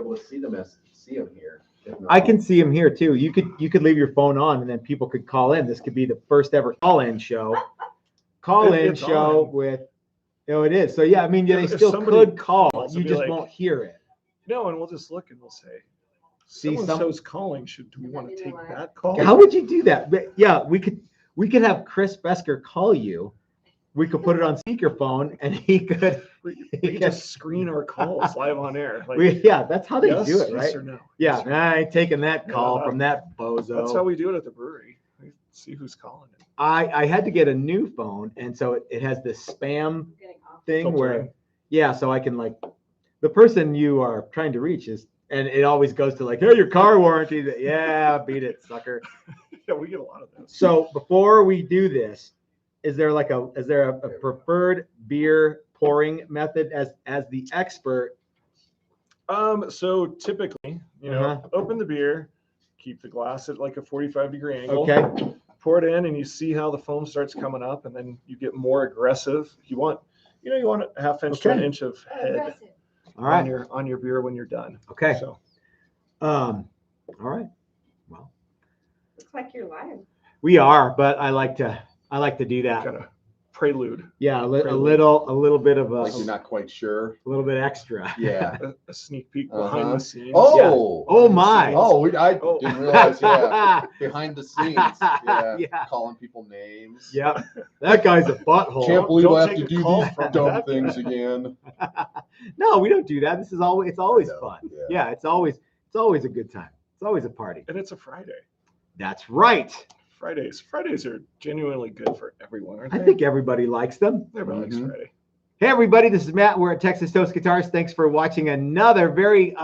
able to see them here. I can see them here too. You could leave your phone on, and then people could call in. This could be the first ever call-in show. Call-in show with, it is. So yeah, I mean, they still could call. You just won't hear it. No, and we'll just look and we'll say, so-and-so's calling. Do we want to take that call? How would you do that? But yeah, we could have Chris Besker call you. We could put it on speakerphone, and he could just screen our calls live on air. That's how they do it, right? Yes or no? Yeah, yes, I ain't taking that call from that bozo. That's how we do it at the brewery. We see who's calling it. I had to get a new phone, and so it has this spam thing where, so I can the person you are trying to reach is, and it always goes to hey, your car warranty. Yeah, beat it, sucker. Yeah, we get a lot of those. So before we do this, is there a preferred beer pouring method as the expert? So typically, open the beer, keep the glass at a 45-degree angle. Okay. Pour it in, and you see how the foam starts coming up, and then you get more aggressive. You want a half inch to an inch of head on your beer when you're done. Okay. So, all right. Well, looks like you're live. We are, but I like to do that. Kind of prelude. Yeah, a little bit of a. You're not quite sure. A little bit extra. Yeah. a sneak peek behind the scenes. Oh. Yeah. Oh my. I didn't realize. Yeah. Behind the scenes. Yeah. Calling people names. Yep. That guy's a butthole. Can't believe I have to do these dumb things again. No, we don't do that. It's always fun. Yeah, it's always a good time. It's always a party. And it's a Friday. That's right. Fridays are genuinely good for everyone, aren't they? I think everybody likes them. Everybody likes Friday. Hey everybody, this is Matt. We're at Texas Toast Guitars. Thanks for watching another very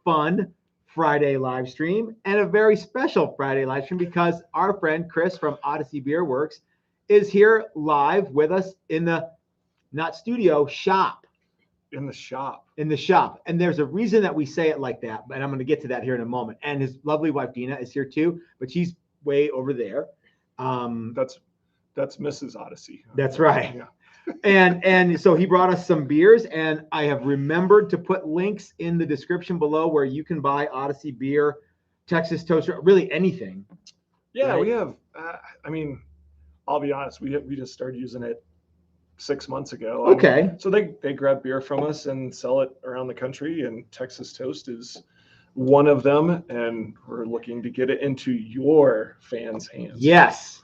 fun Friday live stream, and a very special Friday live stream because our friend Chris from Odyssey Beerwerks is here live with us in the shop. In the shop. And there's a reason that we say it like that, but I'm going to get to that here in a moment. And his lovely wife Dina is here too, but she's way over there. That's Mrs. Odyssey. That's right. Yeah. and so he brought us some beers, and I have remembered to put links in the description below where you can buy Odyssey beer, Texas Toaster, really anything. Yeah, right? We have. I'll be honest. We just started using it 6 months ago. Okay. So they grab beer from us and sell it around the country, and Texas Toast is one of them, and we're looking to get it into your fans' hands. Yes.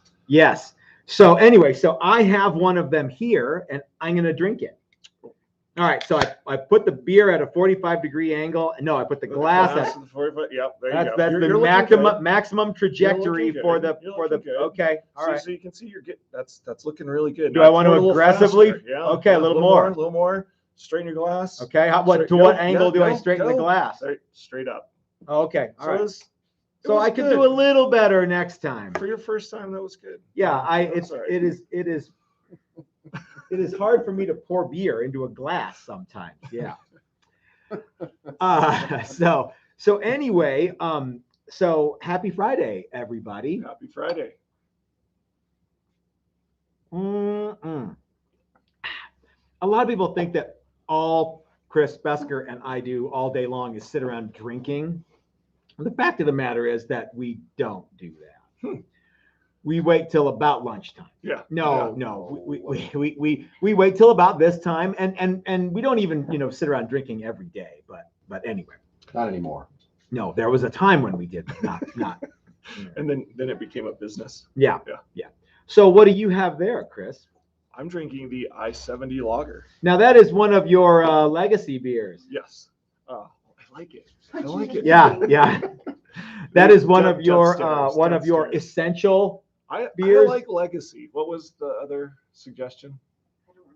So anyway, I have one of them here, and I'm going to drink it. All right, so I put the beer at a 45-degree angle. No, I put the glass at the 45. Yep, there that's you go. That's the maximum trajectory for the okay. All right. So you can see that's looking really good. Do I want to aggressively? Yeah. Okay, a little more. A little more. Straighten your glass. Okay. What angle do I straighten the glass? Straight up. Okay. All right. So I could do a little better next time. For your first time, that was good. Yeah, it is hard for me to pour beer into a glass sometimes. Yeah. So anyway, so happy Friday, everybody. Happy Friday. A lot of people think that all Chris Besker and I do all day long is sit around drinking. The fact of the matter is that we don't do that. We wait till about lunchtime. Yeah. No. We wait till about this time, and we don't even sit around drinking every day. But anyway. Not anymore. No, there was a time when we did, but not. And then it became a business. Yeah. So what do you have there, Chris? I'm drinking the I-70 lager. Now that is one of your legacy beers. Yes. I like it. I like it. Yeah. That is one of your essential beers. I like legacy. What was the other suggestion? I don't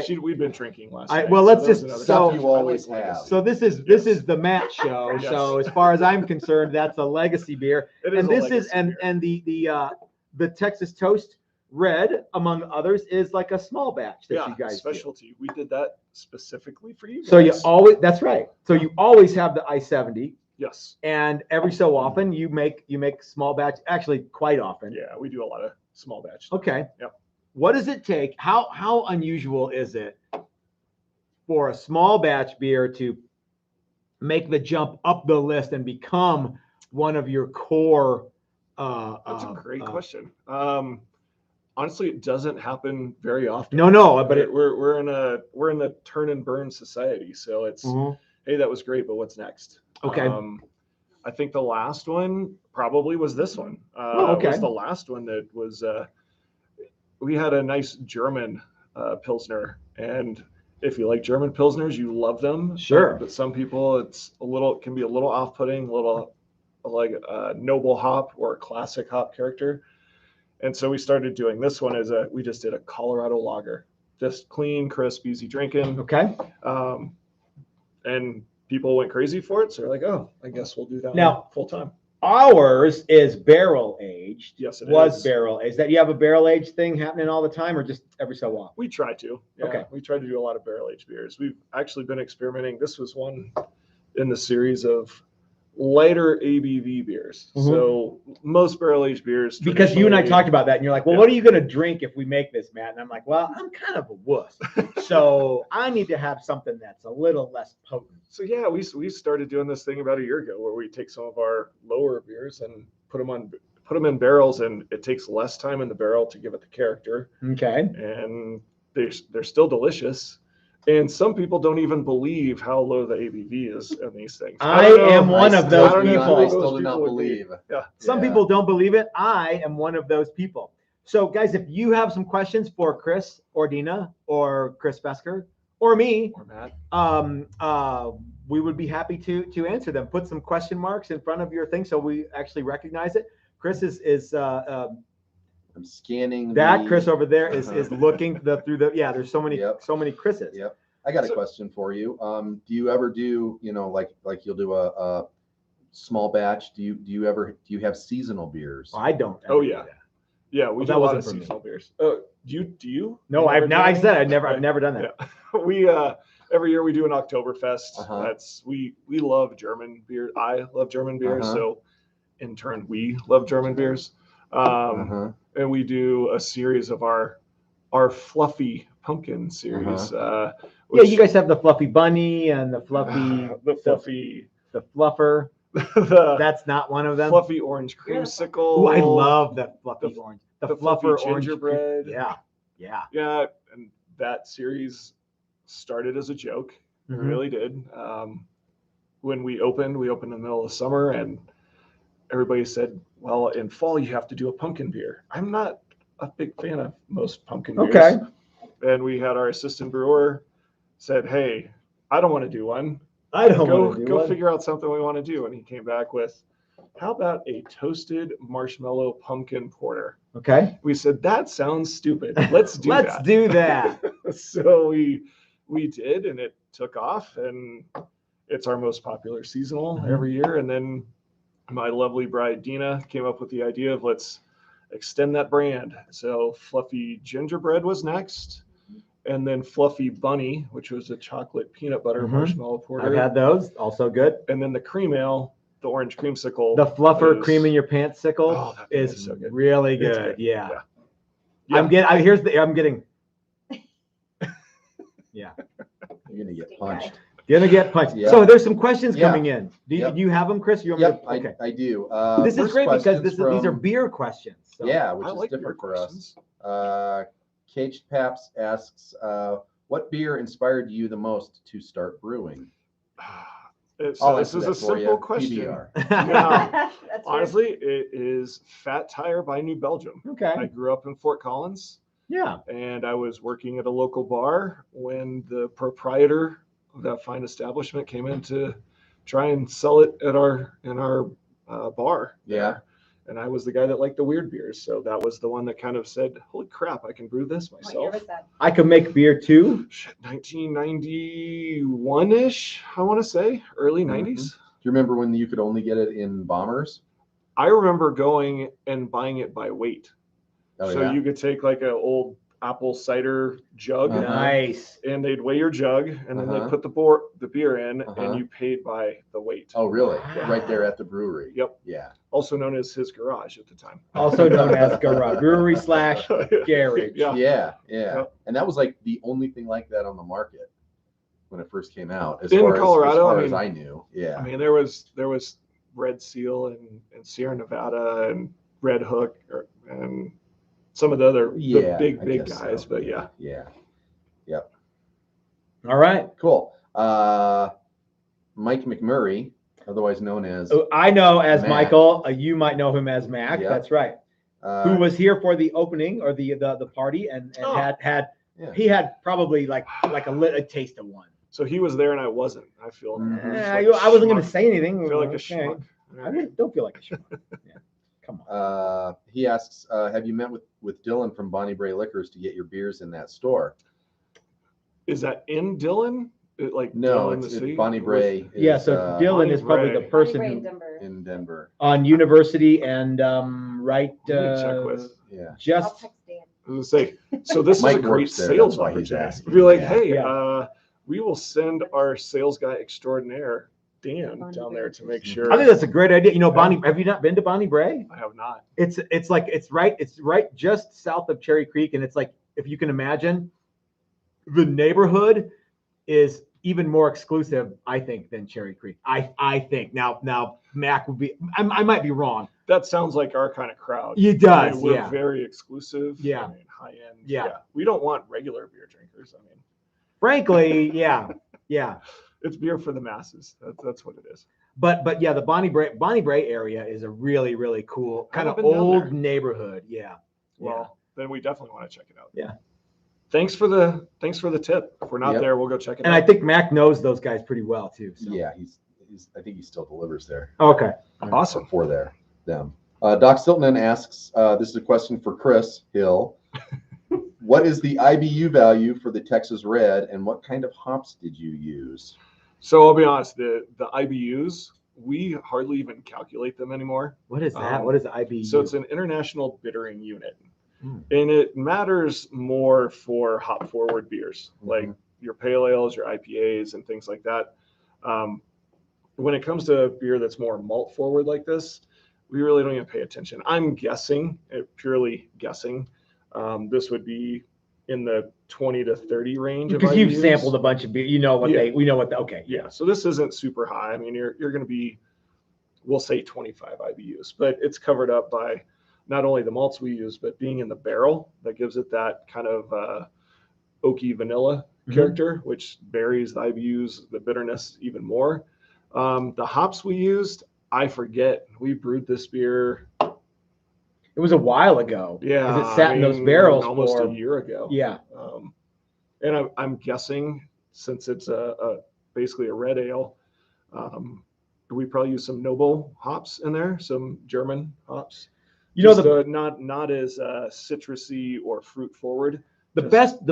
remember. We've been drinking last night. Well, let's just stuff you always have. So this is the Matt show. Yes. So as far as I'm concerned, that's a legacy beer. The Texas Toast Red, among others, is like a small batch that you guys specialty. We did that specifically for you guys. So that's right. So you always have the I-70. Yes. And every so often you make small batch, actually quite often. Yeah, we do a lot of small batch. Okay. Yep. What does it take? How unusual is it for a small batch beer to make the jump up the list and become one of your core? That's a great question. Honestly, it doesn't happen very often. No, but we're in a turn and burn society, so it's hey, that was great, but what's next? Okay. I think the last one probably was this one. Okay. Was the last one that was. We had a nice German Pilsner, and if you like German Pilsners, you love them. Sure. But some people, can be a little off-putting, a little like a noble hop or a classic hop character. And so we started doing this one we just did a Colorado lager, just clean, crisp, easy drinking. Okay. And people went crazy for it. So they're like, oh, I guess we'll do that now full time. Ours is barrel aged. Yes, it was is. barrel aged. That you have a barrel aged thing happening all the time, or just every so often? We try to. Yeah, okay. We try to do a lot of barrel aged beers. We've actually been experimenting. This was one in the series of lighter ABV beers. So most barrel aged beers. Because you and I talked about that, and you're like, well, what are you going to drink if we make this, Matt? And I'm like, well, I'm kind of a wuss. So I need to have something that's a little less potent. So yeah, we started doing this thing about a year ago where we take some of our lower beers and put them in barrels, and it takes less time in the barrel to give it the character. Okay. And they're still delicious. And some people don't even believe how low the ABV is in these things. I am one of those people. I still do not believe. Yeah. Some people don't believe it. I am one of those people. So guys, if you have some questions for Chris or Dina or Chris Fesker or me, or Matt, we would be happy to answer them. Put some question marks in front of your thing so we actually recognize it. Chris is I'm scanning. Chris over there is looking through the. Yeah, there's so many Chris's. Yep. I got a question for you. Do you ever do, like you'll do a small batch? Do you have seasonal beers? I don't. Oh yeah. Yeah, we do a lot of seasonal beers. Do you? No, I've never done that. Yeah. We every year we do an Oktoberfest. We love German beer. I love German beers, so in turn we love German beers. And we do a series of our fluffy pumpkin series. You guys have the fluffy bunny and the fluffy the fluffer. That's not one of them. Fluffy orange creamsicle. Oh, I love that fluffy orange. The fluffer gingerbread. Yeah. And that series started as a joke. It really did. When we opened in the middle of the summer, and everybody said, well, in fall you have to do a pumpkin beer. I'm not a big fan of most pumpkin beers. Okay. And we had our assistant brewer said, hey, I don't want to do one. Go figure out something we want to do. And he came back with, how about a toasted marshmallow pumpkin porter? Okay. We said, that sounds stupid. Let's do that. Let's do that. So we did, and it took off, and it's our most popular seasonal every year. And then my lovely bride, Dina, came up with the idea of let's extend that brand. So Fluffy Gingerbread was next. And then Fluffy Bunny, which was a chocolate peanut butter marshmallow porter. I've had those, also good. And then the cream ale, the orange creamsicle. The fluffer cream in your pants sickle is so good. really good. Yeah. I'm getting. Yeah. You're gonna get punched. Yeah. So there's some questions coming in. Do you have them, Chris? Okay. I do. This is great because these are beer questions. So. Yeah, which is different for us. Caged Paps asks, what beer inspired you the most to start brewing? This is a simple question. Honestly, it is Fat Tire by New Belgium. Okay. I grew up in Fort Collins. Yeah. And I was working at a local bar when the proprietor of that fine establishment came in to try and sell it in our bar. Yeah. And I was the guy that liked the weird beers. So that was the one that kind of said, holy crap, I can brew this myself. What year was that? I can make beer too. 1991-ish, I want to say, early 90s. Do you remember when you could only get it in bombers? I remember going and buying it by weight. You could take like an old apple cider jug. Nice. And they'd weigh your jug, and then they'd put the beer in, and you paid by the weight. Oh, really? Yeah. Right there at the brewery. Yep. Yeah. Also known as his garage at the time. Also known as garage. Brewery / garage. Yeah. And that was like the only thing like that on the market. when it first came out. As In far Colorado, as I knew, yeah. I mean, there was Red Seal and Sierra Nevada and Red Hook and some of the other the big guys, so. but yeah. Yep. All right. Cool. Mike McMurray, otherwise known as I know as Mac. Michael. You might know him as Mac. Yep. That's right. Who was here for the opening or the party and had he had probably like a taste of one. So he was there and I wasn't. I feel. I wasn't going to say anything. I feel like a schmuck. I don't feel like a schmuck. Yeah. Come on. He asks, have you met with Dylan from Bonnie Bray Liquors to get your beers in that store? Is that in Dillon? No, Dillon, it's Bonnie Bray. So Dylan is probably the person in Denver on University and right. Check with. Yeah. Just. I was gonna say, so this is a great sales opportunity. Be like, hey, we will send our sales guy extraordinaire, Dan, down there to make sure. I think that's a great idea. You know, Bonnie, have you not been to Bonnie Bray? I have not. It's right just south of Cherry Creek, and it's like, if you can imagine, the neighborhood is even more exclusive, I think, than Cherry Creek. I think now Mac would be. I might be wrong. That sounds like our kind of crowd. It does. I mean, we're very exclusive. Yeah. I mean, high end. Yeah. We don't want regular beer drinkers. I mean, frankly, yeah. It's beer for the masses. That's what it is. But yeah, the Bonnie Bray area is a really, really cool kind of old neighborhood. Yeah. Well, then we definitely want to check it out. Yeah. Thanks for the tip. If we're not there, we'll go check it out. And I think Mac knows those guys pretty well too. So. Yeah, I think he still delivers there. Okay. Awesome. For them. Doc Stilton asks, this is a question for Chris Hill. What is the IBU value for the Texas Red, and what kind of hops did you use? So I'll be honest, the IBUs, we hardly even calculate them anymore. What is that? What is the IBU? So it's an international bittering unit. And it matters more for hop forward beers, like your pale ales, your IPAs, and things like that. When it comes to beer that's more malt forward like this, we really don't even pay attention. I'm guessing, purely guessing, this would be in the 20 to 30 range. Because you've sampled a bunch of beer, we know what okay. Yeah, so this isn't super high. I mean, you're going to be, we'll say 25 IBUs, but it's covered up by not only the malts we use, but being in the barrel that gives it that kind of oaky vanilla character, which varies the IBUs, the bitterness even more. The hops we used, I forget. We brewed this beer. It was a while ago. Yeah. Because it sat in those barrels almost a year ago. Yeah. And I'm guessing, since it's basically a red ale, we probably use some noble hops in there, some German hops. Not as citrusy or fruit forward. The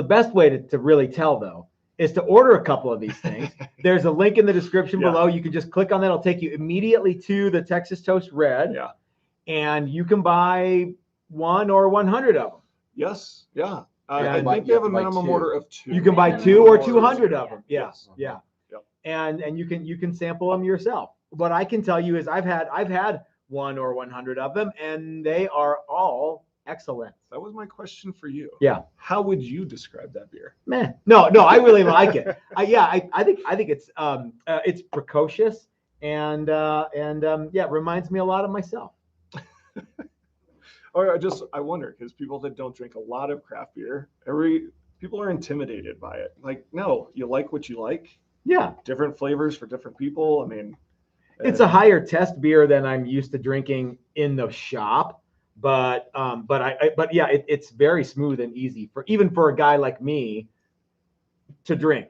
best way to really tell though is to order a couple of these things. There's a link in the description below. You can just click on that. It'll take you immediately to the Texas Toast Red. Yeah. And you can buy 1 or 100 of them. Yes. Yeah. I think they have a minimum order of 2. You can buy 2 or 200 of them. Yeah. Yes. Yeah. Yep. And you can sample them yourself. What I can tell you is I've had 1 or 100 of them, and they are all excellent. That was my question for you. Yeah. How would you describe that beer? Man, no, I really like it. I think it's precocious and it reminds me a lot of myself. Or I wonder, because people that don't drink a lot of craft beer, people are intimidated by it. Like, no, you like what you like. Yeah. Different flavors for different people. I mean, it's a higher test beer than I'm used to drinking in the shop, but it's very smooth and easy even for a guy like me to drink.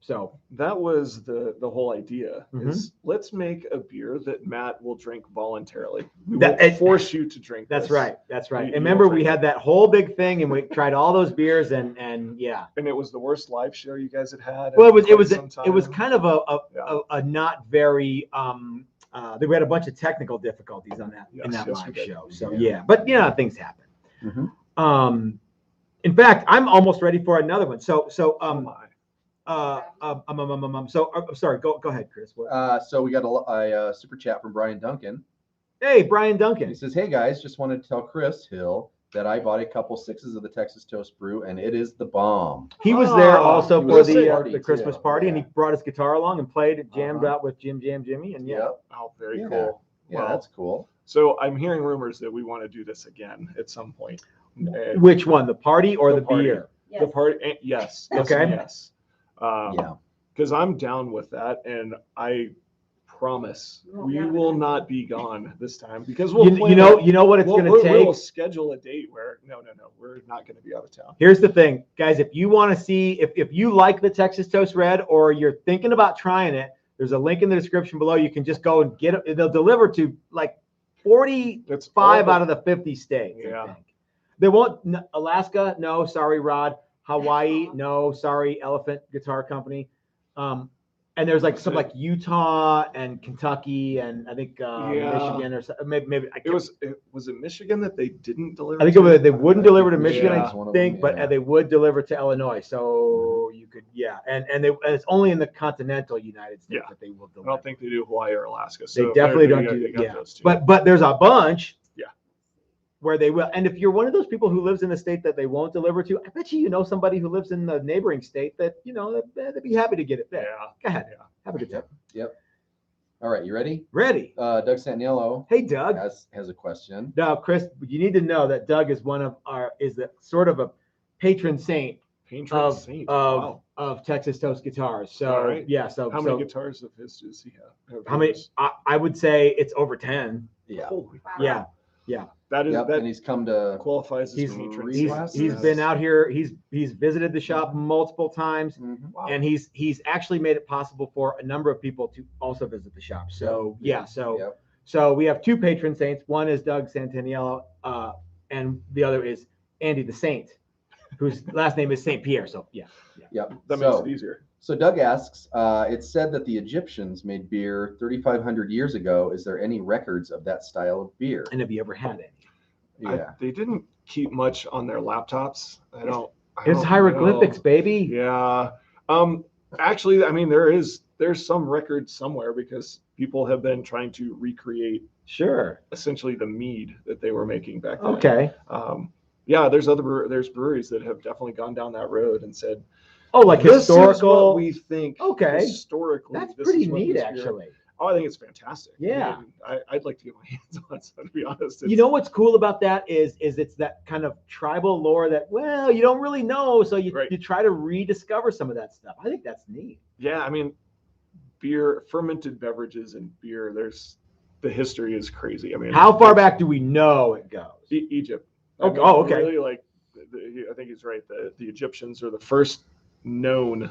So that was the whole idea is let's make a beer that Matt will drink voluntarily. We won't force you to drink. That's right. And remember, we had that whole big thing and we tried all those beers and yeah. And it was the worst live show you guys had. Well, it was kind of a not very we had a bunch of technical difficulties on that in that live show. So yeah, but things happen. In fact, I'm almost ready for another one. So sorry, go ahead, Chris. So we got a super chat from Brian Duncan. Hey, Brian Duncan. He says, "Hey guys, just wanted to tell Chris Hill that I bought a couple sixes of the Texas Toast Brew, and it is the bomb. He was there Oh, also he for was the at the party, Christmas too. party, and he Yeah. brought his guitar along and played it, jammed Uh-huh. out with Jimmy, and yeah. Yep. Oh, very Yeah. cool. Yeah, Well, that's cool. So I'm hearing rumors that we want to do this again at some point. And Which one, the party or the party. beer? Yes. The party, yes. Yes, Okay. and yes. Yeah. Because I'm down with that, and I promise You won't we be out of will the not country. be gone this time because we'll You know what it's going to take? We'll schedule a date where no, we're not going to be out of town. Here's the thing, guys. If you want to see, if you like the Texas Toast Red or you're thinking about trying it, there's a link in the description below. You can just go and get it. They'll deliver to like 45 out of the 50 states. Yeah. I think. They won't. Alaska, no, sorry, Rod. Hawaii, no, sorry, Elephant Guitar Company. And there's like some like Utah and Kentucky and I think Michigan or something. Maybe I Was it Michigan that they didn't deliver? I think to? they wouldn't I deliver to think Michigan, Michigan's I one of think, them, but yeah. they would deliver to Illinois. So you could, yeah, and it's only in the continental United States Yeah. that they will I deliver. don't think they do Hawaii or Alaska. They So definitely don't you do got yeah. those two. But there's a bunch. Yeah. Where they will, and if you're one of those people who lives in a state that they won't deliver to, I bet you know somebody who lives in the neighboring state that they'd be happy to get it there. yeah, Go ahead, yeah. have a good time. Yep. All right, you ready? Ready? Doug Santaniello Hey, Doug. has a question. Now, Chris, you need to know that Doug is the sort of a patron saint Patron saint. Wow. of Texas Toast guitars. So All right. yeah, so How many guitars of his does he have? How many? I would say it's over 10. Yeah. Holy crap. Yeah. That is Yep. that And he's come to qualifies as He's patron he's- saint. he's been out here. He's visited the shop multiple times, Mhm. Wow. and he's actually made it possible for a number of people to also visit the shop. So yeah, Yep. so we have two patron saints. One is Doug Santaniello, and the other is Andy the Saint, whose last name is Saint Pierre. So yeah. Yep. That makes it easier. So Doug asks, it's said that the Egyptians made beer 3,500 years ago. Is there any records of that style of beer? And have you ever had any? Yeah. They didn't keep much on their laptops. I don't It's hieroglyphics, know. baby. Yeah. Actually, I mean, there's some record somewhere because people have been trying to recreate Sure. essentially the mead that they were making back then. Okay. Yeah, there's breweries that have definitely gone down that road and said, Oh, like this is historical. what we think. Okay. Historically, That's this pretty is what neat, this beer- actually. Oh, I think it's fantastic. Yeah. I'd like to get my hands on it, to be honest. You know what's cool about that is it's that kind of tribal lore that, well, you don't really know, so you Right. you try to rediscover some of that stuff. I think that's neat. Yeah, I mean, beer, fermented beverages and beer, the history is crazy. I mean, How far back do we know it goes? Egypt. Okay. Oh, okay. Really, like, I think he's right. The Egyptians are the first known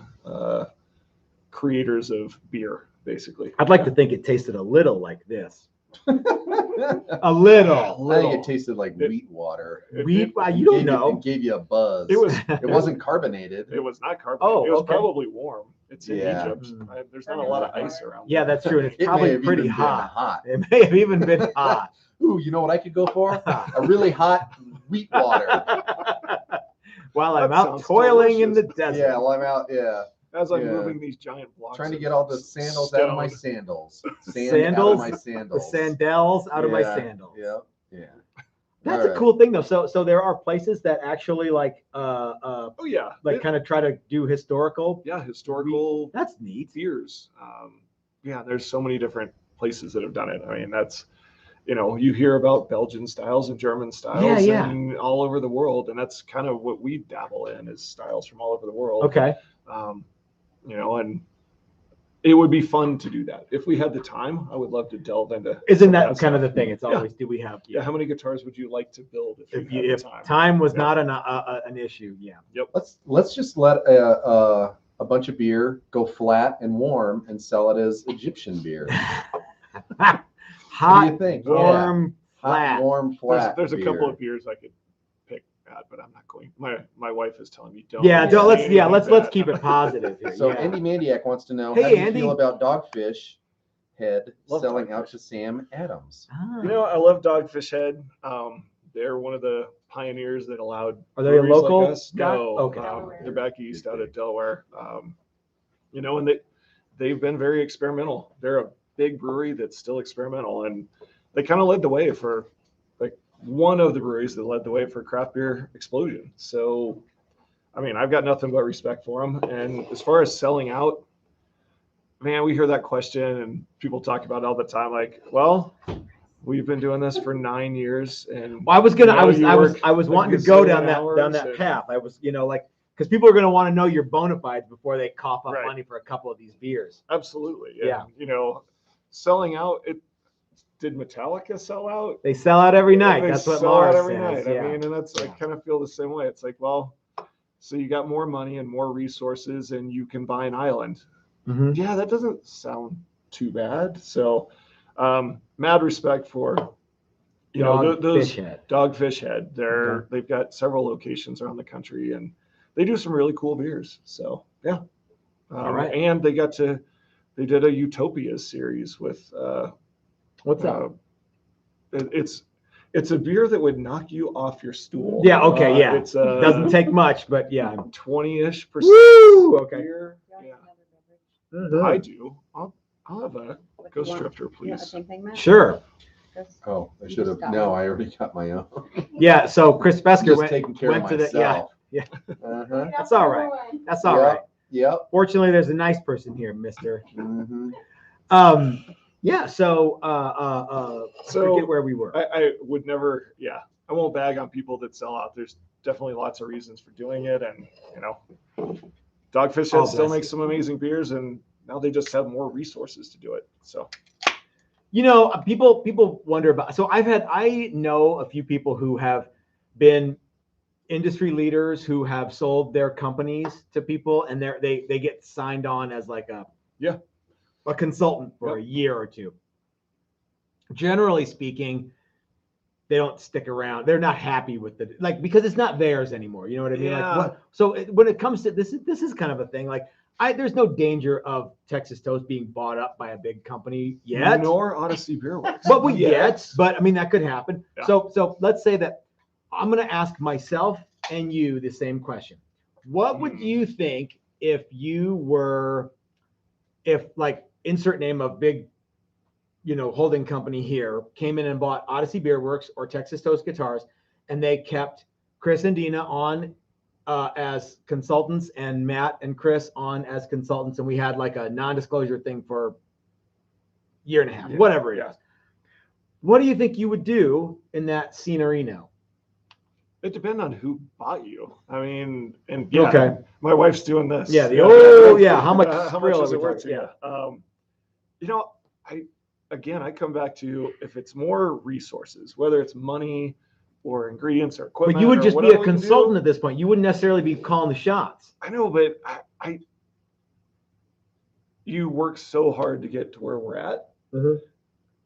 creators of beer, basically. I'd like to think it tasted a little like this. A I little. think it tasted like wheat water. You It don't gave know. It gave you a buzz. It was. It wasn't carbonated. It was not carbonated. Oh, it was okay. probably warm. It's in Yeah. Egypt. There's not a lot of ice around. Yeah, that's true. And it's It may probably have pretty even been hot. hot. It may have even been hot. Ooh, you know what I could go for? A really hot wheat water. While I'm That out sounds toiling in the delicious. desert. Yeah, while I'm out, yeah. As I'm Yeah. moving these giant blocks. Trying to of get all the sandals out of my stone. sandals. Sand Sandals? out of my The sandals. sandals out of my Yeah, sandals. Yeah, yeah. That's All a right. cool thing though. So there are places that actually like Oh yeah. like kind of try to do historical. Yeah, historical That's neat. beers. Yeah, there's so many different places that have done it. I mean, that's, you hear about Belgian styles and German styles Yeah. and all over the world, and that's kind of what we dabble in is styles from all over the world. Okay. And it would be fun to do that if we had the time. I would love to delve into. Isn't some that of kind of the stuff. thing? It's Yeah. always, do we have? Yeah, how many guitars would you like to build if you had If the time? time was Yeah. not an issue, yeah. Let's just let a bunch of beer go flat and warm and sell it as Egyptian beer. What do Hot, you think? warm, Hot, flat. warm, flat. There's a couple beer. of beers I could pick at, but I'm not going. My wife is telling me don't. Yeah, don't- let's say anything let's bad. keep it positive here. So yeah. Andy Maniac wants to know Hey, how do you Andy. feel about Dogfish Head Love selling out Dogfish. to Sam Adams? Ah. I love Dogfish Head. They're one of the pioneers that allowed. Are they a breweries like local us- guy? No, Okay. they're back east out of Delaware. And they've been very experimental. They're a big brewery that's still experimental, and they kind of led the way for like one of the breweries that led the way for craft beer explosion. So, I mean, I've got nothing but respect for them. And as far as selling out, man, we hear that question and people talk about it all the time. Like, well, we've been doing this for 9 years, and Well, I was wanting to go down hours that and- path. I was, because people are going to want to know your bona fides before they cough up Right. money for a couple of these beers. Absolutely. Yeah. Selling out. Did Metallica sell out? They sell out every night. They that's what sell out Lars every says. night. Yeah. I mean, and that's I Yeah. kind of feel the same way. It's like, well, so you got more money and more resources, and you can buy an island. Mhm. Yeah, that doesn't sound too bad. So, mad respect for those Fish Head. Dogfish Head. Okay. They've got several locations around the country, and they do some really cool beers. So yeah, All right. And they did a Utopia series with What's up? it's a beer that would knock you off your stool. Yeah. Okay. Yeah. It's Doesn't take much, but yeah. 20-ish% Woo! Okay. beer. You Yeah, want another beverage? I do. I'll have a What do Ghost you want? Drifter, You want the please. same thing, Matt? Sure. Ghost- Oh, I You should have. just got No, one. I already got my own. Yeah. So Chris Fesker Just went taking care of to the yeah. myself. yeah. Uh-huh. That's all right. That's all Yep. right. Yep. Fortunately, there's a nice person here, Mister. Mm-hmm. Yeah. So So forget where we were. I would never. Yeah, I won't bag on people that sell out. There's definitely lots of reasons for doing it, and Dogfish Oh, Head still bless makes you. some amazing beers, and now they just have more resources to do it. So People wonder about. So I know a few people who have been industry leaders who have sold their companies to people, and they get signed on as like a consultant for a year or two. Generally speaking, they don't stick around. They're not happy with because it's not theirs anymore. You know what I mean? Yeah. When it comes to this is kind of a thing. Like there's no danger of Texas Toast being bought up by a big company yet. nor Odyssey Beerwerks. But I mean, that could happen. Yeah. So let's say that I'm going to ask myself and you the same question. What would you think if like insert name of big, holding company here came in and bought Odyssey Beerwerks or Texas Toast Guitars, and they kept Chris and Dina on as consultants and Matt and Chris on as consultants, and we had like a non-disclosure thing for a year and a half, whatever it is. What do you think you would do in that scenario? It depends on who bought you. I mean, and Okay. my wife's doing this. Yeah. How much? How much is it worth to Yeah. you? I come back to if it's more resources, whether it's money or ingredients or equipment. But you would or just be whatever a we can consultant do. at this point. You wouldn't necessarily be calling the shots. I know, but you work so hard to get to where we're at. Mhm.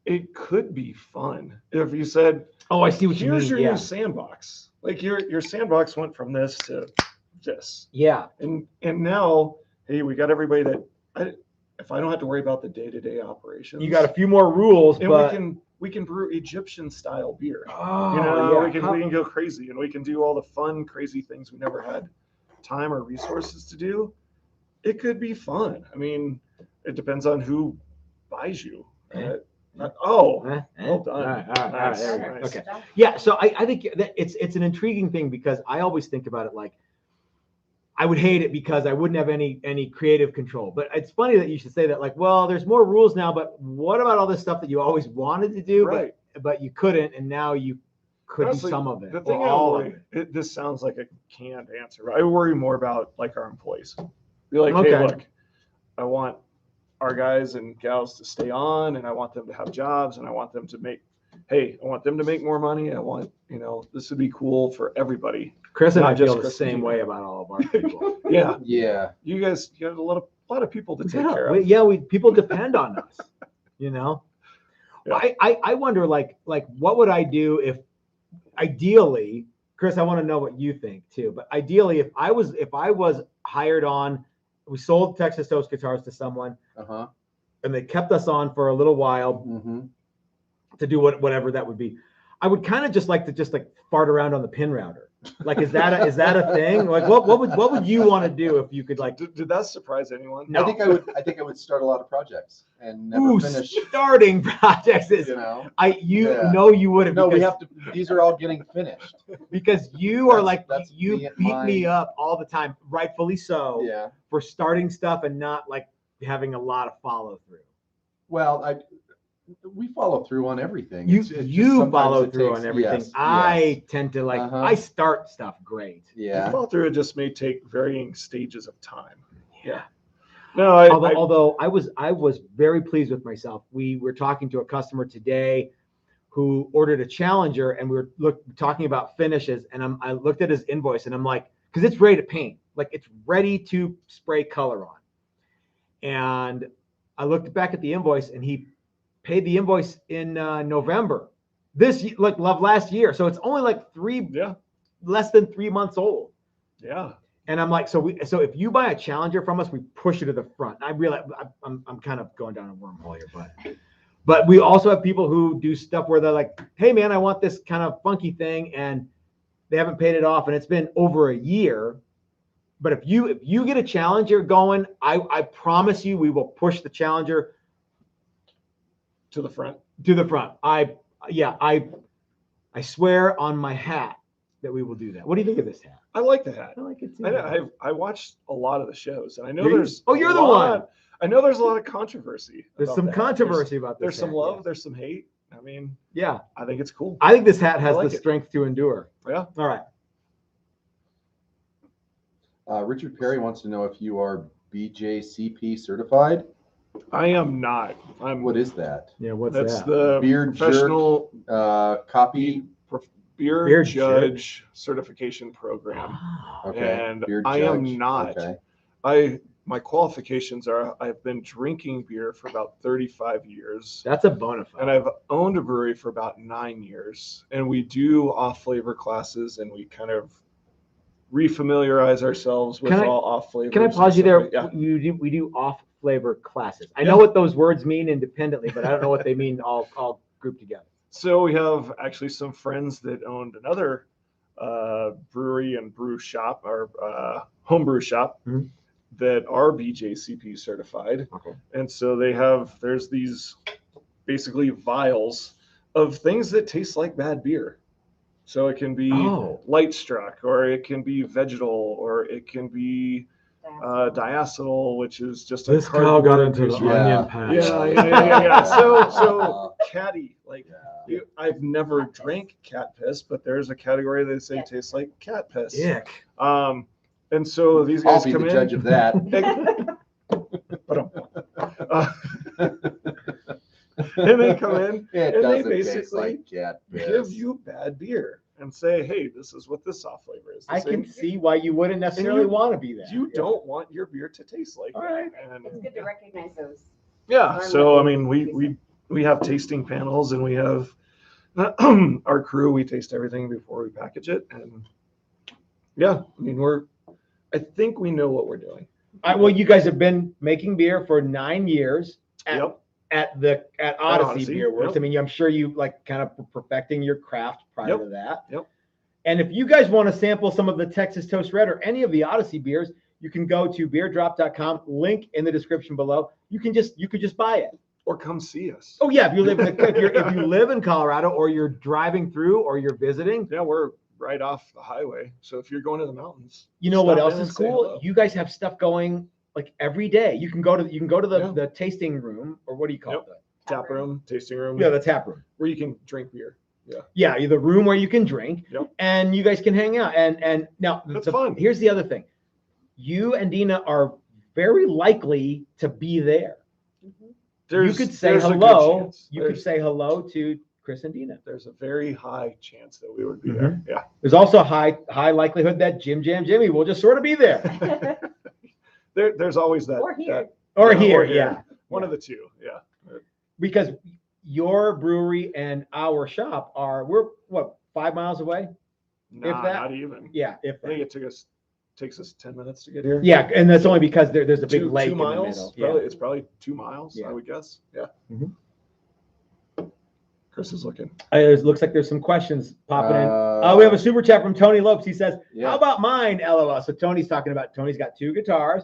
It could be fun if you said, Oh, I see what you mean. "Here's your Yeah. new sandbox." Like your sandbox went from this to this, Yeah. and now, hey, we got everybody that if I don't have to worry about the day-to-day operations, You got a few more rules, and but we can brew Egyptian style beer. oh, we can go crazy, and we can do all the fun, crazy things we never had time or resources to do. It could be fun. I mean, it depends on who buys you. Well done. All right, Nice, there we go. nice. Okay. Yeah, so I think that it's an intriguing thing because I always think about it like I would hate it because I wouldn't have any creative control. But it's funny that you should say that. Like, well, there's more rules now, but what about all this stuff that you always wanted to do, Right. but you couldn't, and now you could Honestly, do some of it The or thing all of it. this sounds like a canned answer. But I worry more about like our employees. Be like, Okay. hey, look, I want our guys and gals to stay on, and I want them to have jobs, and I want them to make more money. I want, this would be cool for everybody. Chris and not I feel just the Chris same and way Dina. about all of our people. Yeah, Yeah. you got a lot of people to take care of. Yeah, people depend on us. Yeah. I wonder like what would I do if ideally, Chris, I want to know what you think too. But ideally, if I was hired on, we sold Texas Toast Guitars to someone, Uh-huh. and they kept us on for a little while Mm-hmm. to do whatever that would be. I would kind of just like to fart around on the pin router. Like, is that a thing? Like, what would you want to do if you could, like? Did that surprise anyone? No. I think I would start a lot of projects and never finish. Starting projects is You know. you know you wouldn't. No, we because- have to. These are all getting finished. because you are like That's you me at beat me mine. up all the time, rightfully so, Yeah. for starting stuff and not like having a lot of follow through. Well, we follow through on everything. You It's just you sometimes follow it through takes- on everything. yes, I tend to like Uh-huh. I start stuff great. Yeah. Follow through, it just may take varying stages of time. Yeah. No, Although I was very pleased with myself. We were talking to a customer today who ordered a Challenger, and we were talking about finishes, and I looked at his invoice, and I'm like, because it's ready to paint, like it's ready to spray color on. And I looked back at the invoice, and he paid the invoice in November last year. So it's only like less than 3 months old. Yeah. And I'm like, so if you buy a Challenger from us, we push it to the front. I realize I'm kind of going down a wormhole here, but we also have people who do stuff where they're like, hey man, I want this kind of funky thing, and they haven't paid it off, and it's been over a year. But if you get a Challenger going, I promise you, we will push the Challenger To the front. to the front. I swear on my hat that we will do that. What do you think of this hat? I like the hat. I like it too. I watched a lot of the shows, and I know Really? there's. Oh, you're a the lot- one. I know there's a lot of controversy. There's about some that. controversy about this. There's some hat, love. yeah. There's some hate. I mean, Yeah, I think it's cool. I think this hat has I like the it. strength to endure. Yeah. All right. Richard Perry wants to know if you are BJCP certified. I am not. I'm. What is that? Yeah. What's That's that? the Beer professional copy. beer Beer judge certification program, Oh, Okay. and beer I am judge. not. Okay. My qualifications are I've been drinking beer for about 35 years. that's a bona fide. And I've owned a brewery for about 9 years. And we do off flavor classes, and we kind of refamiliarize ourselves with Can I- all off flavors. Can I pause you there? Yeah. We do off flavor classes. I Yeah. know what those words mean independently, but I don't know what they mean all grouped together. So we have actually some friends that owned another brewery and brew shop, or homebrew shop, Mhm. that are BJCP certified. Okay. And so there's these basically vials of things that taste like bad beer. So it can be Oh. light struck, or it can be vegetal, or it can be diacetyl, which is just a This cow got cardboard into the tissue. Yeah. onion patch. Yeah. So catty, like Yeah. I've never drank cat piss, but there's a category that say tastes like cat piss. Ick. And so these I'll guys be come the in. judge of that. And they come in It and they doesn't taste basically like cat give piss. you bad beer and say, hey, this is what this soft flavor is. The I same- can see why you wouldn't necessarily you- want to be that. You Yeah. don't want your beer to taste like All that. right. And It's good to recognize those. yeah, Learn so what I they mean, taste we have tasting panels, and we have our crew. We taste everything before we package it, and yeah, I mean, I think we know what we're doing. Well, you guys have been making beer for 9 years at Odyssey Odyssey, Beerwerks. yep. I mean, I'm sure you like kind of perfecting your craft prior Yep. to that. Yep. And if you guys want to sample some of the Texas Toast Red or any of the Odyssey beers, you can go to beerdrop.com, link in the description below. You could just buy it. Or come see us. Oh yeah, if you live if you live in Colorado, or you're driving through, or you're visiting, Yeah, we're right off the highway. So if you're going to the mountains, you know what stop else in is and say cool? hello. You guys have stuff going like every day. You can go to the Yeah. the tasting room, or what do you call Yep. it? Tap room, tasting room, Yeah, the tap room. where you can drink beer. Yeah, the room where you can drink, Yep. and you guys can hang out. And now That's fun. Here's the other thing: you and Dina are very likely to be there. You could say there's a good hello. chance. You could There's- say hello to Chris and Dina. There's a very high chance that we would be Mhm. there. Yeah. There's also a high likelihood that Jim Jam Jimmy will just sort of be there, There's always that. Or here. or Yeah, here, or here. yeah, One of the two. Yeah. because your brewery and our shop we're what 5 miles away? Nah, that- not even. Yeah, if I think it takes us 10 minutes to get here. yeah, and that's only because there's a big lake 2 miles. in the middle. Probably, Yeah. it's probably 2 miles, Yeah. I would guess. Yeah. Mhm. Chris is looking. It looks like there's some questions popping in. Uh, We have a super chat from Tony Lopes. He says, Yeah. "How about mine?" LOL. So Tony's talking about Tony's got 2 guitars,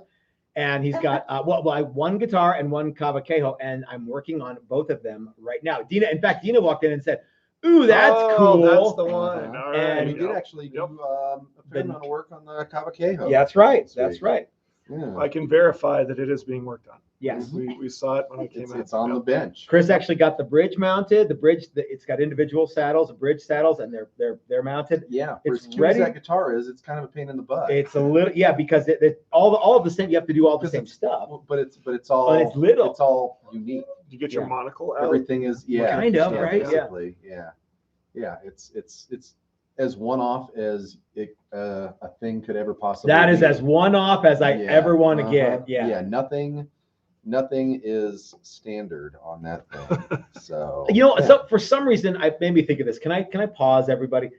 and he's got one guitar and one cavaquejo, and I'm working on both of them right now. In fact, Dina walked in and said, "Ooh, that's cool." That's the one. Uh-huh. All And right. we did actually do Yep. a fair amount of work on the cavaquejo. Yeah, that's right. this That's week. right. Yeah. I can verify that it is being worked on. Yes. We saw it when it came It's, out. it's on the bench. Chris actually got the bridge mounted. It's got individual saddles, bridge saddles, and they're mounted. Yeah, for It's as cute ready. as that guitar is, it's kind of a pain in the butt. It's a little because all of the same. You have to do all the same stuff. But it's all But it's little. It's all unique. You get your Yeah. monocle out. Everything is Kind of, right? Yeah. Basically, yeah. It's as one-off as a thing could ever possibly. That is be. as one-off as I Yeah, ever want to uh-huh. get. Yeah. Yeah. Nothing is standard on that thing. So So for some reason, I made me think of this. Can I pause, everybody?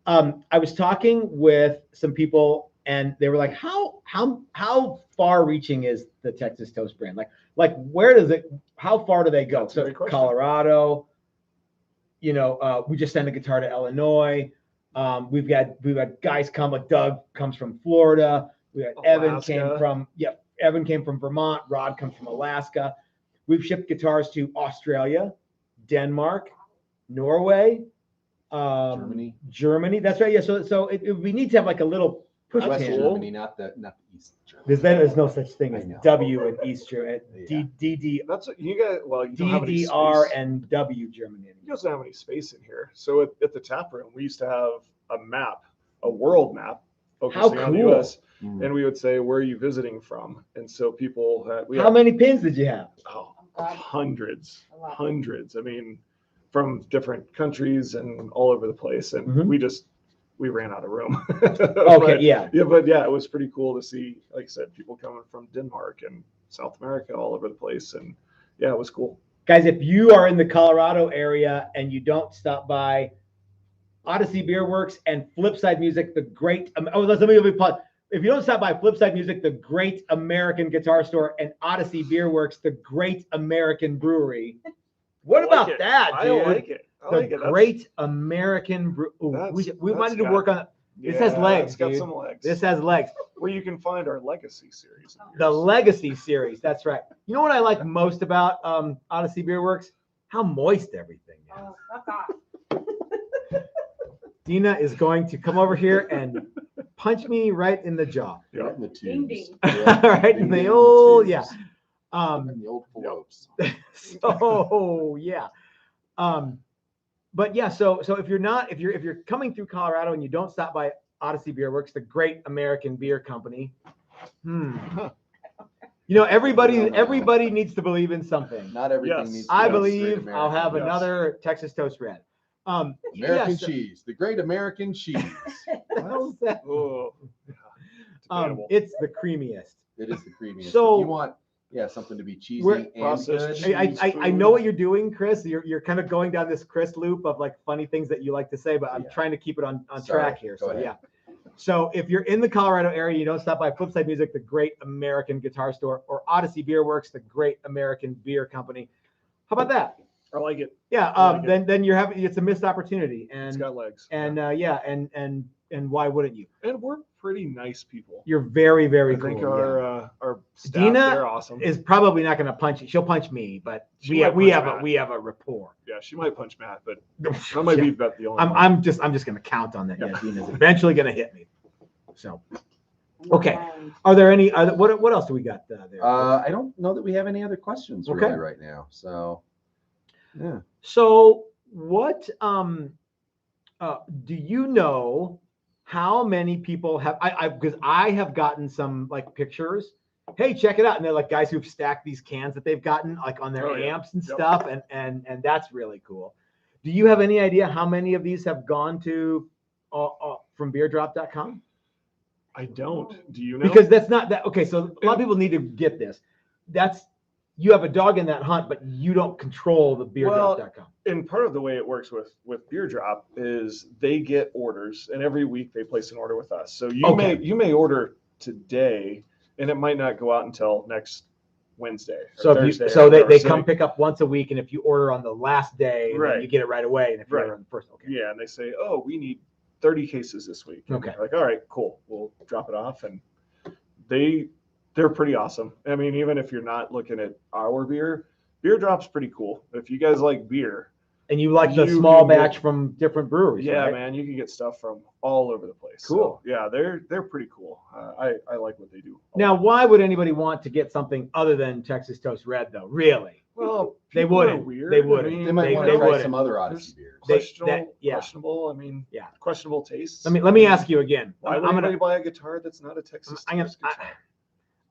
I was talking with some people, and they were like, "How far-reaching is the Texas Toast brand? Like where does it? How far do they go?" That's a So great question. Colorado. We just sent a guitar to Illinois. We've got guys come. Like Doug comes from Florida. We got Evan came from Vermont. Rod comes from Alaska. We've shipped guitars to Australia, Denmark, Norway, Germany. That's right. Yeah. So we need to have like a little push West pin. Germany, not the East Germany. There's no such thing as I know. W in East Germany. Yeah. That's what you got. Well, you don't have any DDR space. and W Germany. You guys don't have any space in here. So at the tap room, we used to have a map, a world map, focusing on the cool. U.S. Mm. And we would say, "Where are you visiting from?" And so people had How many pins did you have? hundreds. A lot. I mean, from different countries and all over the place. And Mhm. we ran out of room. Okay, yeah. But it was pretty cool to see, like I said, people coming from Denmark and South America all over the place. And yeah, it was cool. Guys, if you are in the Colorado area and you don't stop by Odyssey Beerwerks and Flipside Music, the great, let me pause. If you don't stop by Flipside Music, the great American guitar store, and Odyssey Beerwerks, the great American brewery. What I like about it. that, dude? I like it. The great American brewery. We wanted to work on. This has legs, It's got dude. some legs. This has legs. Where you can find our Legacy series. of The beers. Legacy series. That's right. You know what I like most about Odyssey Beerwerks? How moist everything is. Oh, fuck off. Dina is going to come over here and punch me right in the jaw. Yeah. Right in the Ding, tubes. ding. Yeah, Right in ding, the ding, old, tubes. Um, In the old Philopes. so yeah. But yeah, so if you're coming through Colorado and you don't stop by Odyssey Beerwerks, the great American beer company, everybody needs to believe in something. Not everything Yes. needs to I be believe straight I'll have Yes. another Texas Toast Red. American cheese, the great American cheese. What the hell is that? Oh, yeah. Debatable. It's the creamiest. It is the creamiest. So- If you want, something to be cheesy We're- and Processed good. cheese. I know what you're doing, Chris. You're kind of going down this Chris loop of like funny things that you like to say, but I'm Yeah. trying to keep it on Sorry. track here. Go So ahead. yeah. So if you're in the Colorado area, you don't stop by Flipside Music, the great American guitar store, or Odyssey Beerwerks, the great American beer company. How about that? I like it. Yeah. I like it. Then you're having it's a missed opportunity, It's and got legs. and why wouldn't you? And we're pretty nice people. You're very very I cool. think yeah. our staff, Dina they're awesome. Is probably not going to punch you. She'll punch me, but She we might have punch Matt. we have a rapport. Yeah, she might punch Matt, but I might be about the only one. I'm just going to count on that. Yeah, Dina's eventually going to hit me. So, okay. Are there any? What else do we got there? I don't know that we have any other questions Okay. really right now. So, yeah. So, what do you know? How many people have because I have gotten some like pictures. Hey, check it out! And they're like guys who've stacked these cans that they've gotten like on their Oh, yeah. amps and Yep. stuff, and that's really cool. Do you have any idea how many of these have gone to from beerdrop.com? I don't. Do you know? Because that's not that okay. So a lot of people need to get this. That's you have a dog in that hunt, but you don't control the beerdrop.com. And part of the way it works with Beer Drop is they get orders, and every week they place an order with us. So you Okay. may order today, and it might not go out until next Wednesday. Or So Thursday so or they whatever. come pick up once a week, and if you order on the last day, then Right. you get it right away. And if you Right. order on the first, okay. Yeah, and they say, oh, we need 30 cases this week. And Okay. we're like, all right, cool. We'll drop it off. And they're pretty awesome. I mean, even if you're not looking at our beer drop's pretty cool. If you guys like beer. And you like the You small can get- batch from different breweries, Yeah, right? man, you can get stuff from all over the place. Cool. So, yeah, they're pretty cool. I like what they do. a Now, lot. why would anybody want to get something other than Texas Toast Red, though? Really? Well, They people are wouldn't. Weird. They wouldn't. I mean, They might They- want they to try wouldn't. some other Odyssey beers. Yeah. Questionable. I mean, Yeah. questionable tastes. Let me ask you again. Why would I'm anybody gonna buy a guitar that's not a Texas I'm gonna Toast guitar?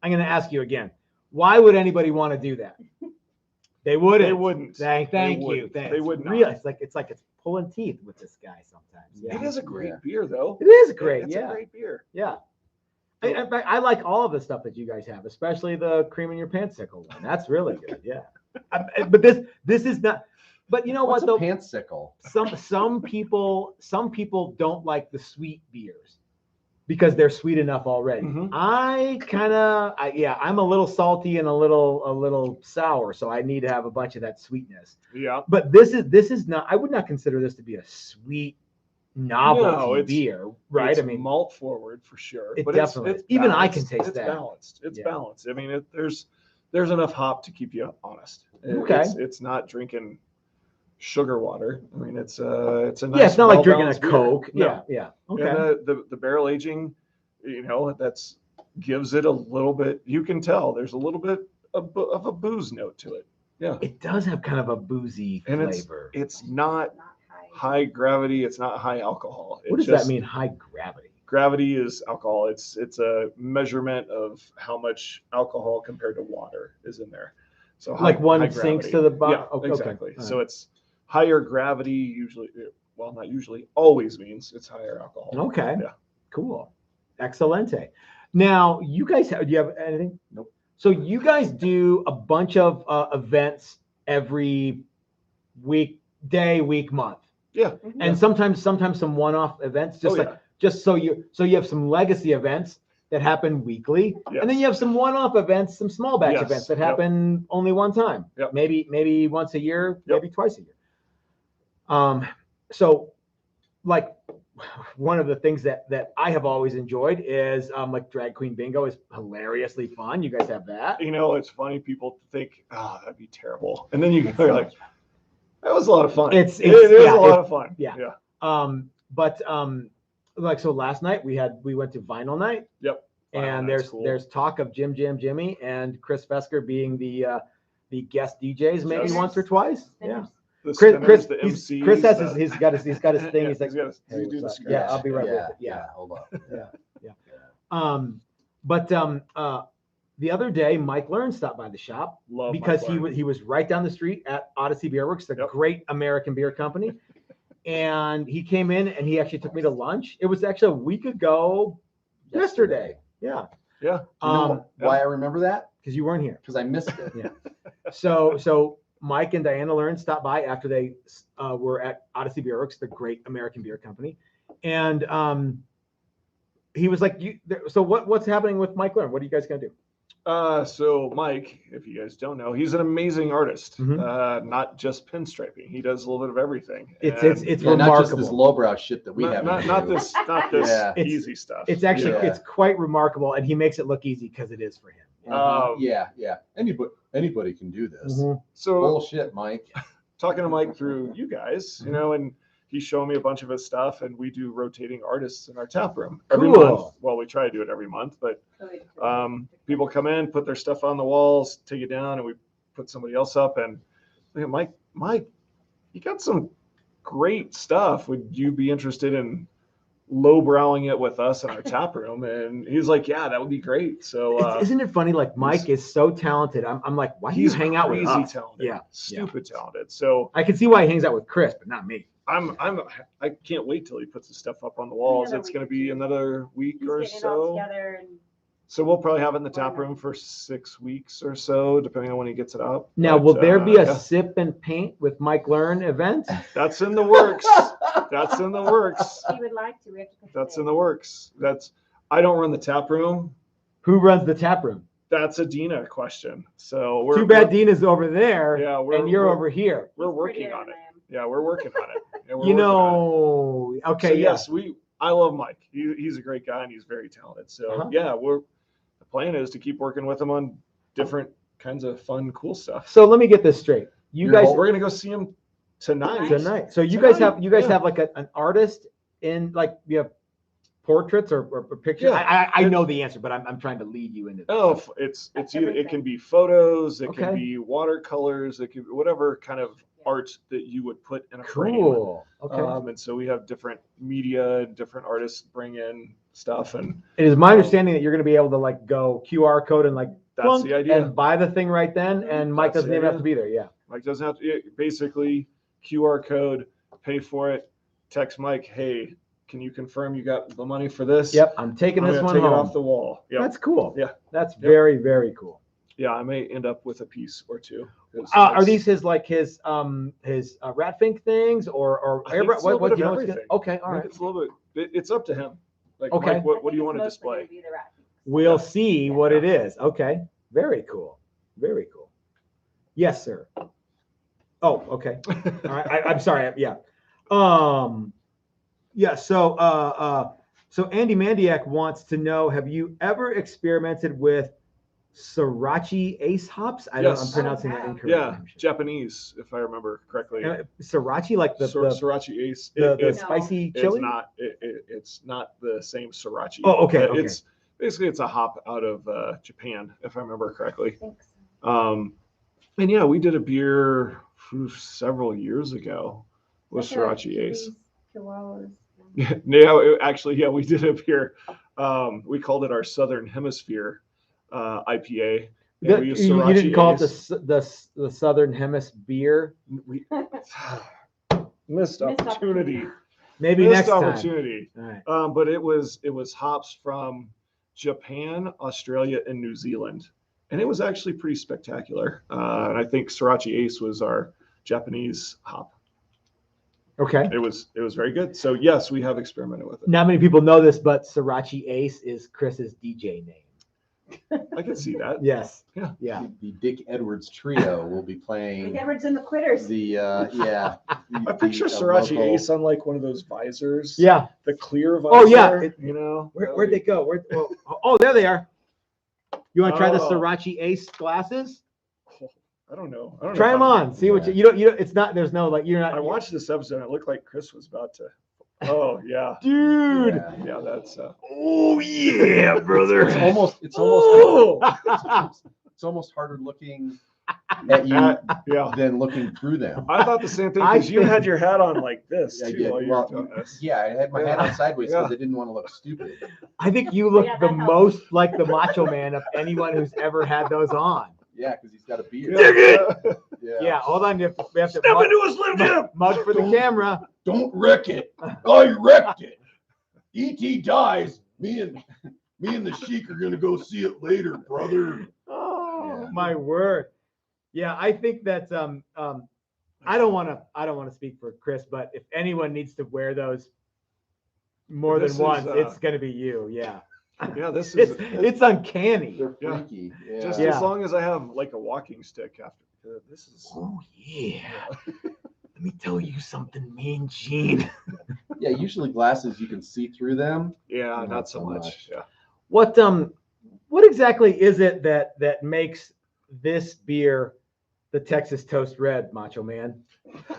I'm gonna ask you again. Why would anybody want to do that? They wouldn't. They wouldn't. Thank They you. wouldn't. Thanks. They would not. Really, it's like it's pulling teeth with this guy sometimes. Yeah. It is a great Yeah. beer, though. It is great. It's Yeah. a great beer. Yeah. I like all of the stuff that you guys have, especially the cream in your pantsicle one. That's really good. Yeah. But this is not. But you know What's what though? a pantsicle? Some people don't like the sweet beers because they're sweet enough already. Mhm. I'm a little salty and a little sour, so I need to have a bunch of that sweetness. Yeah. But this is not. I would not consider this to be a sweet novelty it's- beer, right? It's I mean, malt forward for sure. It but definitely it's is. Even I balanced. can taste it's that. Balanced. It's Yeah. balanced. I mean, there's enough hop to keep you honest. Okay. It's not drinking sugar water. I mean, it's a nice. yeah, it's not like drinking a well-balanced beer. Coke. No. Yeah. Okay. And the barrel aging, that's gives it a little bit. You can tell there's a little bit of a booze note to it. Yeah, It does have kind of a boozy and flavor. it's not Not high. high gravity. It's not high alcohol. What does that mean? High gravity. Gravity is alcohol. It's a measurement of how much alcohol compared to water is in there. So Like one high sinks gravity. to the bottom. Yeah, Okay, exactly. all So right. it's higher gravity usually. Well, not usually. Always means it's higher alcohol. Okay. Yeah. Cool. Excelente. Now, you guys do you have anything? Nope. So you guys do a bunch of events every week, month, Yeah. Mhm. and sometimes some one-off events. Just Oh, like yeah. just so you have some legacy events that happen weekly, and then Yes. you have some one-off events, some small batch Yes. events that Yep. happen only one time, Yep. maybe once a year, Yep. maybe twice a year. So like one of the things that I have always enjoyed is like drag queen bingo is hilariously fun. You guys have that? It's funny. People think, oh, that'd be terrible, and then you're like, that was a lot of fun. It's- it is yeah, a lot of fun. yeah. Yeah. But like so last night we went to vinyl night, Yep. Wow, and that's cool. there's talk of Jimmy and Chris Fesker being the guest DJs maybe Yes. once or twice. Yeah. The Chris spinners, the he's- MCs, Chris has the- he's got his thing. He's like, got his, "Hey, do the what's up?" scratch. Yeah, I'll be right with it. Yeah. Hold up. But the other day Mike Learn stopped by the shop Love because Mike Learn. he was right down the street at Odyssey Beerwerks, the Yep. great American beer company. And he came in and he actually took me to lunch. It was actually a week ago yesterday. Yeah. Yeah. You know why I remember that? Because you weren't here. Because I missed it. Yeah. So Mike and Diana Learn stopped by after they were at Odyssey Beerworks, the great American beer company. And he was like, so what's happening with Mike Learn? What are you guys going to do? So Mike, if you guys don't know, he's an amazing artist. Mhm. Not just pinstriping. He does a little bit of everything. It's And remarkable. Not just this lowbrow shit that we have. not this Yeah. easy stuff. It's actually Yeah. it's quite remarkable, and he makes it look easy because it is for him. Yeah. Anybody can do this. Mhm. So Bullshit, Mike. talking to Mike through you guys, and he's showing me a bunch of his stuff, and we do rotating artists in our tap room every Cool. month. Well, we try to do it every month, but people come in, put their stuff on the walls, take it down, and we put somebody else up. And look at Mike, you got some great stuff. Would you be interested in lowbrowing it with us in our tap room? And he's like, yeah, that would be great. So Isn't it funny? Like Mike is so talented. I'm like, why do you he's hang out with crazy us? talented, Yeah. stupid talented. So I can see why he hangs out with Chris, but not me. I can't wait till he puts his stuff up on the walls. Another It's going to week or be two. another week He's or getting it all so. together and So we'll probably have it in the tap room for 6 weeks or so, depending on when he gets it up. Now, But, will there be a yeah, sip and paint with Mike Learn event? that's in the works. That's in the works. he would like to. We have to put it That's in the works. I don't run the tap room. Who runs the tap room? That's a Dina question. So we're Too bad Dina's over there, Yeah, and you're over here. We're He's working prettier on than it. I am. Yeah, we're working on it. Yeah, we're You working on know, okay, so yeah. yes, I love Mike. He's a great guy and he's very talented. So Uh-huh. yeah, the plan is to keep working with him on different kinds of fun, cool stuff. So let me get this straight. You You're guys We're gonna go see him tonight. tonight. So you Tonight, guys yeah. have like an artist in, like, you have portraits or pictures. Yeah, I know the answer, but I'm trying to lead you into this. Oh, it's either it can be photos, it Okay. can be watercolors, it can be whatever kind of art that you would put in a frame. Cool. Okay. And so we have different media, different artists bring in stuff, and It is my understanding that you're going to be able to, like, go QR code and, like, that's plunk the idea. and buy the thing right then, and Mike That's doesn't the even have idea. to be there. Yeah. Mike doesn't have to basically QR code, pay for it, text Mike, hey, can you confirm you got the money for this? Yep. I'm taking I'm this gonna one take home. it off the wall. Yep. That's cool. Yeah. That's very, very cool. Yeah, I may end up with a piece or two. Are these his rat fink things or I think it's a little what bit do you of know? It's everything. okay, all I right. think it's a little bit. It's up to him. Like, Okay. Mike, what do you want to display? We'll Yeah. see what it is. Okay. Very cool. Very cool. Yes, sir. Oh, okay. All right. I'm sorry. Yeah. Yeah. So Andy Mandiak wants to know: have you ever experimented with Sriracha Ace hops? I'm Yes. pronouncing that Oh, incorrectly. Yeah, I'm sure. Japanese, if I remember correctly. Sriracha, like the Sriracha Ace. the It's spicy it's chili. it's not the same sriracha. Oh, okay, okay. It's basically it's a hop out of Japan, if I remember correctly. Thanks. And yeah, we did a beer several years ago with Sriracha Ace. Yeah, actually, yeah, we did a beer. We called it our Southern Hemisphere IPA. And we used You Sriracha didn't call it Ace. the Southern Hemisphere. We missed opportunity. Maybe Missed next time. opportunity. All right. But it was hops from Japan, Australia, and New Zealand, and it was actually pretty spectacular. And I think Sriracha Ace was our Japanese hop. Okay. It was very good. So yes, we have experimented with it. Not many people know this, but Sriracha Ace is Chris's DJ name. I can see that. Yes. Yeah. Yeah. The Dick Edwards Trio will be The playing Edwards and the Quitters. the I picture Sriracha Ace on like one of those visors. Yeah. The clear visor. Oh, yeah. You know. Where'd they go? Oh, there they are. You want to try the Oh. Sriracha Ace glasses? I don't know. I don't Try know if them I'm- on. See what you don't. It's not. There's no, like, you're not. I watched this episode. And it looked like Chris was about to. Oh yeah. Dude. Yeah, that's. Oh yeah, brother. It's Oh. almost harder looking at you Yeah. than looking through them. I thought the same thing I because you think- had your hat on like this I too did. while you were Well, doing this. yeah, I had my hat on sideways Yeah. because I didn't want to look stupid. I think you look Yeah, the that helps. most like the Macho Man of anyone who's ever had those on. Yeah, because he's got a beard. Dig it! Yeah. Yeah, hold on. We have to Step into a Slim Jim. mug for the camera. Don't wreck it. Oh, you wrecked it. E.T. dies. Me and the Sheik are gonna go see it later, brother. Oh Yeah. my word. Yeah, I think that's I don't want to speak for Chris, but if anyone needs to wear those more This than once, is, it's gonna be you. Yeah. Yeah, this is It's uncanny. They're Yeah. freaky. Yeah. just Yeah. as long as I have like a walking stick after. This is. Oh yeah. Let me tell you something, Mean Gene. Yeah, usually glasses you can see through them. Yeah, not so much. Yeah. What exactly is it that makes this beer the Texas Toast Red, Macho Man?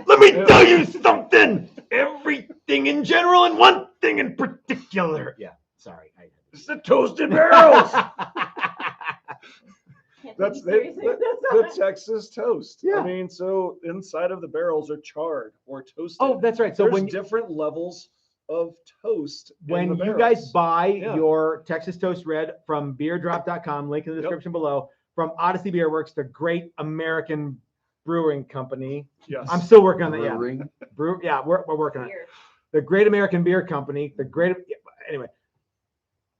Let me Yeah. tell you something. Everything in general and one thing in particular. Yeah, sorry. It's the toasted barrels. Can't That's take you seriously. the Texas toast. Yeah. I mean, so inside of the barrels are charred or toasted. Oh, that's right. So There's different levels of toast. in when the you barrels. guys buy Yeah. your Texas Toast Red from beerdrop.com, link in the Yep. description below, from Odyssey Beerwerks, the great American brewing company. Yes. I'm still working on that. Yeah, Brewing. we're working on it. Beer. The Great American Beer Company, anyway,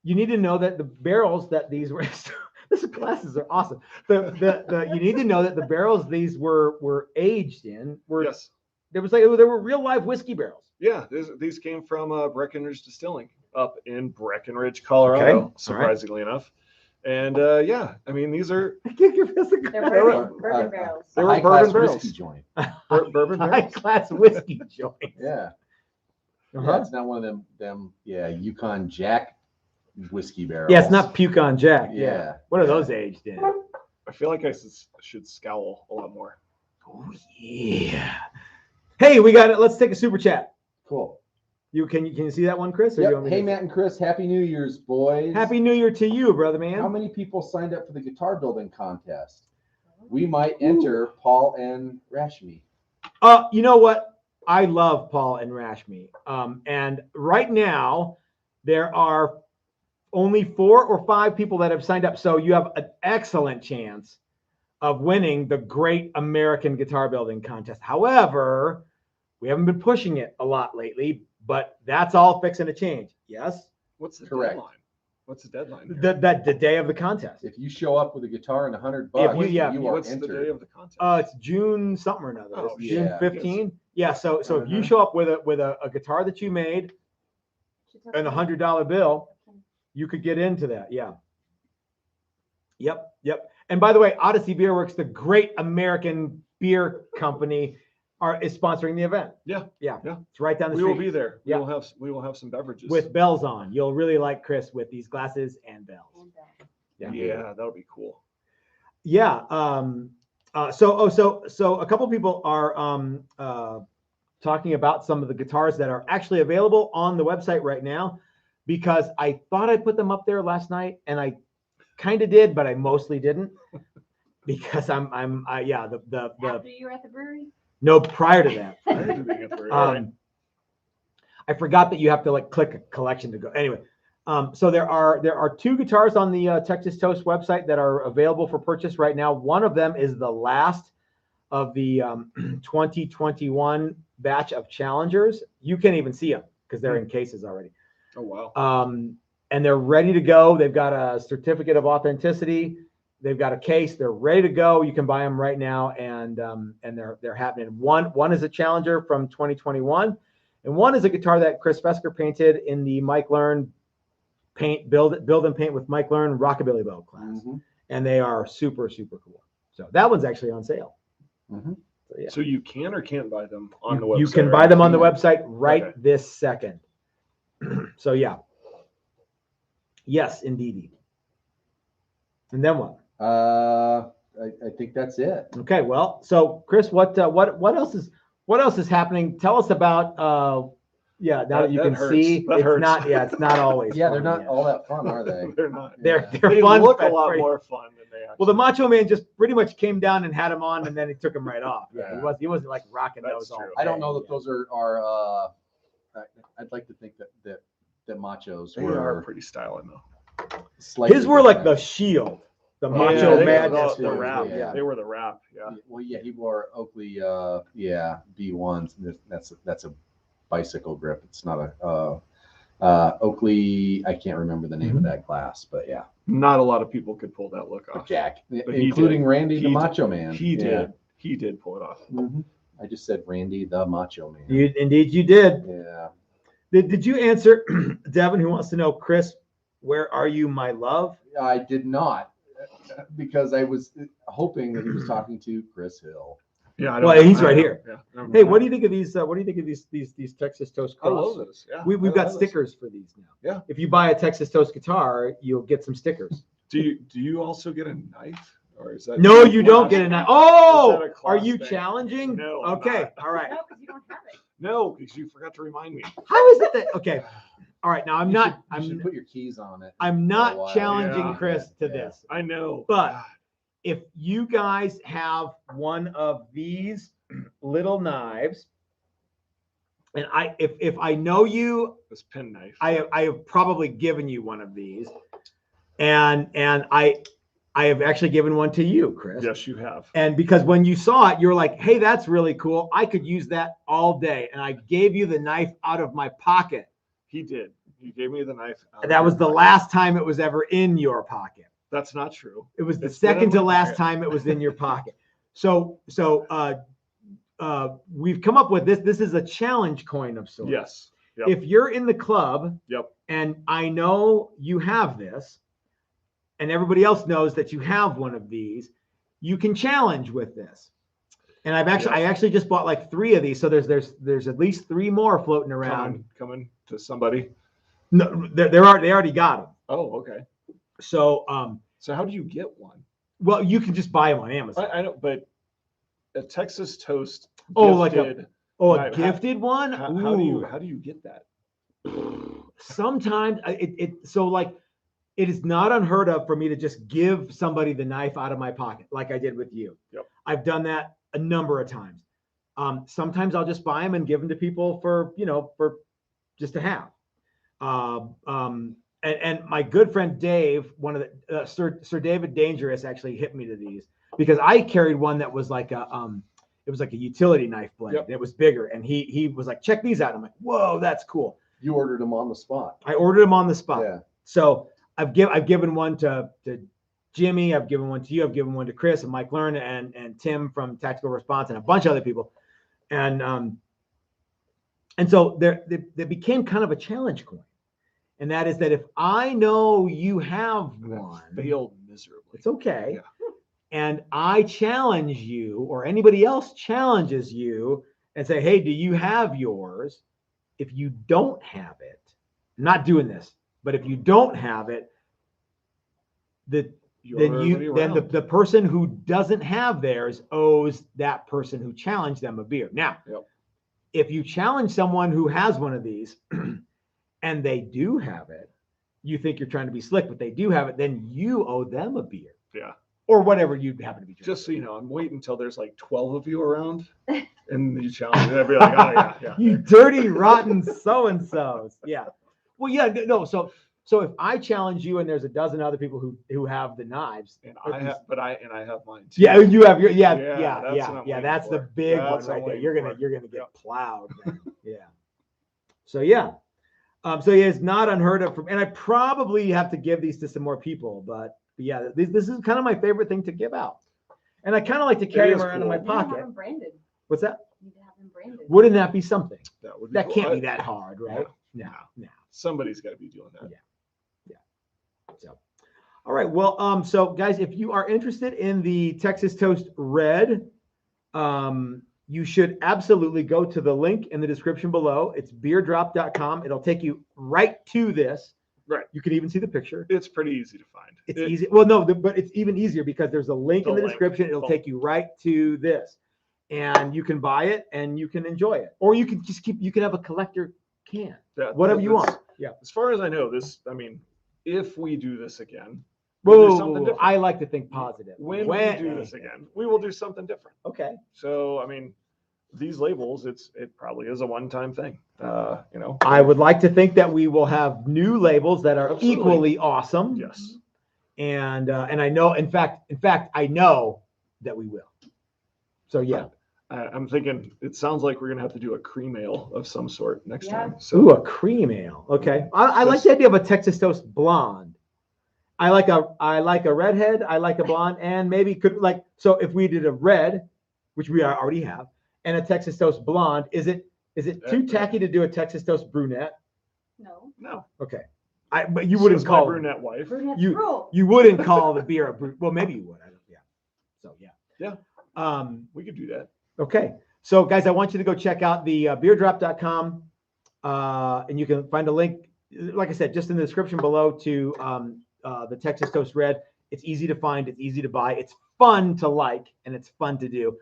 you need to know that the barrels that these were, these glasses are awesome. You need to know that the barrels these were aged in were, Yes. there were real live whiskey barrels. Yeah, these came from Breckenridge Distilling up in Breckenridge, Colorado, Okay. All right. surprisingly enough. And yeah, I mean, these are Kick your fist. They're They were- bourbon barrels. They were high-class bourbon whiskey barrels. joint. bourbon High barrels. class whiskey joint. Yeah. Yeah, Uh-huh. it's not one of them Yukon Jack whiskey barrels. Yeah, it's not Puke on Jack. Yeah. Yeah. What are those aged in? I feel like I should scowl a lot more. Oh yeah. Hey, we got it. Let's take a super chat. Cool. Can you see that one, Chris? Or you Yep. want me Hey, to- Matt and Chris, Happy New Year's, boys. Happy New Year to you, brother man. How many people signed up for the guitar building contest? We might enter Paul and Rashmi. You know what? I love Paul and Rashmi. And right now there are only 4 or 5 people that have signed up. So you have an excellent chance of winning the Great American Guitar Building Contest. However, we haven't been pushing it a lot lately, but that's all fixing to change. Yes. What's the Correct. deadline? What's the deadline? here? The day of the contest. If you show up with a guitar and $100, yeah, you are What's the day entered. of the contest? It's June something or another. Oh, It's June yeah. 15. Yeah. So if you Uh-huh. show up with a guitar that you made and a $100 bill, you could get into that. Yeah. Yep. And by the way, Odyssey Beerwerks, the great American beer company, is sponsoring the event. Yeah. It's right down the We street. will be there. Yeah. We will have some beverages. With bells on. You'll really like Chris with these glasses and bells. yeah, that'll be cool. Yeah. So a couple people are talking about some of the guitars that are actually available on the website right now, because I thought I put them up there last night, and I kind of did, but I mostly didn't, because the After you were at the brewery? no, prior to that. I had to be at the very right. I forgot that you have to like click a collection to go. Anyway, so there are 2 guitars on the Texas Toast website that are available for purchase right now. One of them is the last of the 2021 batch of Challengers. You can't even see them because they're in cases already. Oh wow. And they're ready to go. They've got a certificate of authenticity. They've got a case. They're ready to go. You can buy them right now, and they're happening. One is a Challenger from 2021, and one is a guitar that Chris Fesker painted in the Mike Learn build and paint with Mike Learn Rockabilly Bow class, and they are super cool. So that one's actually on sale. So, yeah. So you can or can't buy them on the website? You can buy them on the website right this second. So yeah. Yes, indeed. And then what? I think that's it. Okay, well, so Chris, what else is happening? Tell us about now that you can hurts. see, That it's hurts. not not always. Yeah, they're fun, not yeah. all that fun, are they? They're not. They're They fun. look a but lot very- more fun than they actually. Well, the Macho Man just pretty much came down and had him on, and then he took him right off. Yeah, Yeah. he wasn't like rocking That's those all. true. I don't day, know that yeah. those are I'd like to think that Machos They are were pretty styling though. slightly His were like the different. shield, the Yeah, Macho they Man. were the wrap. Yeah. They were the wrap. Yeah. Well, yeah, he wore Oakley B1s. That's a bicycle grip. It's not a Oakley. I can't remember the name of that glass, but yeah, Not a lot of people could pull that look off. Jack, he including did. Randy He the did. Macho Man. He Yeah. did. He did pull it off. I just said Randy the Macho Man. Indeed, you did. Yeah. Did you answer Devin, who wants to know, Chris, where are you, my love? I did not, because I was hoping that he was talking to Chris Hill. Yeah. Well, he's right here. Yeah. Hey, what do you think of these? What do you think of these Texas Toast I Cross? love this. Yeah. We've I got love this. stickers for these now. Yeah. If you buy a Texas Toast guitar, you'll get some stickers. Do you also get a knife, or is that? No, you don't get a knife. Is Oh, that a are class you thing? challenging? No, I'm Okay. not. All right. No, because you don't have it. No, because you forgot to remind me. How is it that? Okay. All right. Now You should put your keys on it. I'm for a not while. challenging Yeah. Chris to Yeah. this. I know. But- God. If you guys have one of these little knives, and if I know you, This pen knife. I have probably given you one of these, and I have actually given one to you, Chris. Yes, you have. And because when you saw it, you were like, "Hey, that's really cool. I could use that all day." And I gave you the knife out of my pocket. He did. You gave me the knife. out of That your was the pocket. last time it was ever in your pocket. That's not true. It was the It's been in second to my last pocket. time it was in your pocket. So we've come up with this. This is a challenge coin of sorts. Yes. Yep. If you're in the club Yep. and I know you have this, and everybody else knows that you have one of these, you can challenge with this. And I actually just bought like 3 of these, so there's at least 3 more floating around. Coming to somebody. No, they already got them. Oh, okay. So So how do you get one? well, you can just buy them on Amazon. I know, but a Texas Toast. Oh, gifted, a gifted one. How do you get that? Sometimes it is not unheard of for me to just give somebody the knife out of my pocket, like I did with you. Yep. I've done that a number of times. Sometimes I'll just buy them and give them to people for just to have. And my good friend Dave, one of the Sir David Dangerous, actually hit me to these because I carried one that was like it was like a utility knife blade. Yep. It was bigger, and he was like, check these out. I'm like, whoa, that's cool. You ordered them on the spot. I ordered them on the spot. Yeah. So I've given one to Jimmy, I've given one to you, I've given one to Chris and Mike Learn and Tim from Tactical Response and a bunch of other people. And so there became kind of a challenge coin. And that is that if I know you have one, Failed miserably. it's okay. Yeah. And I challenge you or anybody else challenges you and say, hey, do you have yours? If you don't have it, I'm not doing this, but if you don't have it, the person who doesn't have theirs owes that person who challenged them a beer. Now, if you challenge someone who has one of these and they do have it, you think you're trying to be slick, but they do have it, then you owe them a beer. Yeah. Or whatever you happen to be drinking. Just so you know, I'm waiting until there's like 12 of you around and you challenge me. I'd be like, oh yeah. You dirty, rotten so-and-sos. Yeah. Well, yeah, no. So if I challenge you and there's a dozen other people who have the knives. And I have mine too. Yeah, you have your That's what I'm that's the waiting for. big That's one right what there. I'm You're waiting gonna for. get plowed. Man. Yeah. So yeah. It's not unheard of and I probably have to give these to some more people, but yeah, this is kind of my favorite thing to give out. And I kind of like to carry them around in my You have pocket. them branded. What's that? You need to have them branded. Wouldn't that be something? That would be That cool. can't be that hard, right? No. Somebody's got to be doing that. Yeah. So, all right. Well, so guys, if you are interested in the Texas Toast Red, you should absolutely go to the link in the description below. It's beerdrop.com. It'll take you right to this. Right. You can even see the picture. It's pretty easy to find. It's easy. Well, no, but it's even easier because there's a link in the link. description. It'll take you right to this, and you can buy it and you can enjoy it, or you can just you can have a collector can, whatever you want. Yeah. As far as I know, if we do this again, we'll do something different. I like to think positive. When we do this again, we will do something different. Okay. So, these labels, it probably is a one-time thing. I would like to think that we will have new labels that are Absolutely. equally awesome. Yes. And I know, in fact, I know that we will. So yeah. I'm thinking it sounds like we're gonna have to do a cream ale of some sort next time. Ooh, a cream ale. Okay. I like the idea of a Texas Toast blonde. I like a redhead. I like a blonde, and maybe so if we did a red, which we already have, and a Texas Toast blonde, is it too tacky to do a Texas Toast brunette? No. Okay. But you wouldn't call my brunette wife. You wouldn't call the beer a brunette. Well, maybe you would. Yeah. So yeah. Yeah. We could do that. Okay. So guys, I want you to go check out the beerdrop.com and you can find a link, like I said, just in the description below to the Texas Toast Red. It's easy to find. It's easy to buy. It's fun to like, and it's fun to do.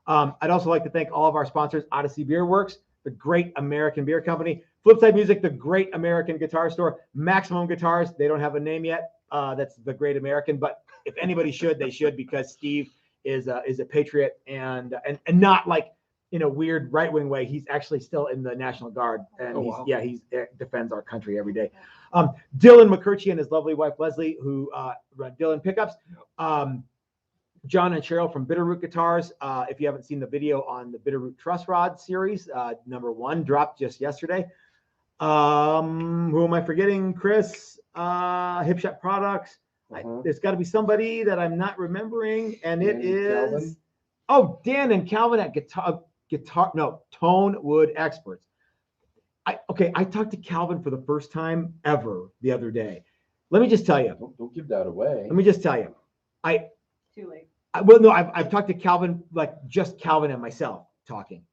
I'd also like to thank all of our sponsors, Odyssey Beerwerks, the great American beer company, Flipside Music, the great American guitar store, Maximum Guitars. They don't have a name yet. That's the Great American, but if anybody should, they should, because Steve is a patriot and not like in a weird right-wing way. He's actually still in the National Guard, and he defends our country every day. Dylan McCurchie and his lovely wife Leslie, who run Dylan Pickups. John and Cheryl from Bitterroot Guitars. If you haven't seen the video on the Bitterroot Truss Rod series, number 1 dropped just yesterday. Who am I forgetting? Chris, Hipshot Products. There's got to be somebody that I'm not remembering, and it is Dan and Calvin at Tone Wood Experts. I talked to Calvin for the first time ever the other day, Let me just tell you. Don't give that away. Let me just tell you. Too late. Well, no, I've talked to Calvin, like just Calvin and myself talking.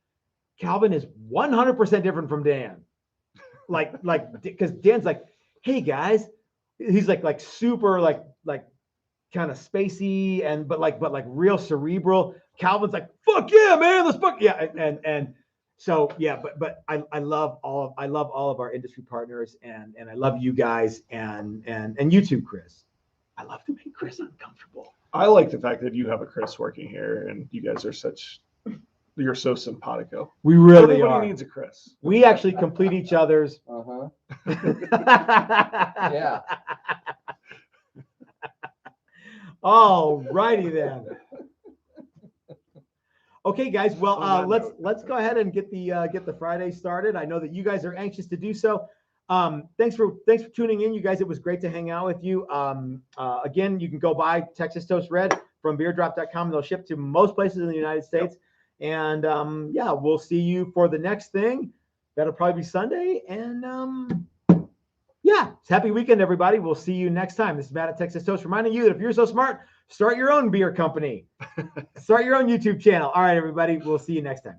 Calvin is 100% different from Dan. Because Dan's like, hey guys, he's like super like kind of spacey and but like real cerebral. Calvin's like, fuck yeah, man, let's fuck yeah, and so yeah, but I love all of our industry partners and I love you guys and you too, Chris. I love to make Chris uncomfortable. I like the fact that you have a Chris working here, and you guys are you're so simpatico. We really Everybody are. needs a Chris. We actually complete each other's. Uh-huh. Yeah. Yeah. All righty then. Okay, guys. Well, let's go ahead and get the Friday started. I know that you guys are anxious to do so. Thanks for tuning in, you guys. It was great to hang out with you. Again, you can go buy Texas Toast Red from beerdrop.com. They'll ship to most places in the United States. And yeah, we'll see you for the next thing. That'll probably be Sunday. And yeah, it's happy weekend, everybody. We'll see you next time. This is Matt at Texas Toast reminding you that if you're so smart, start your own beer company. Start your own YouTube channel. All right, everybody. We'll see you next time.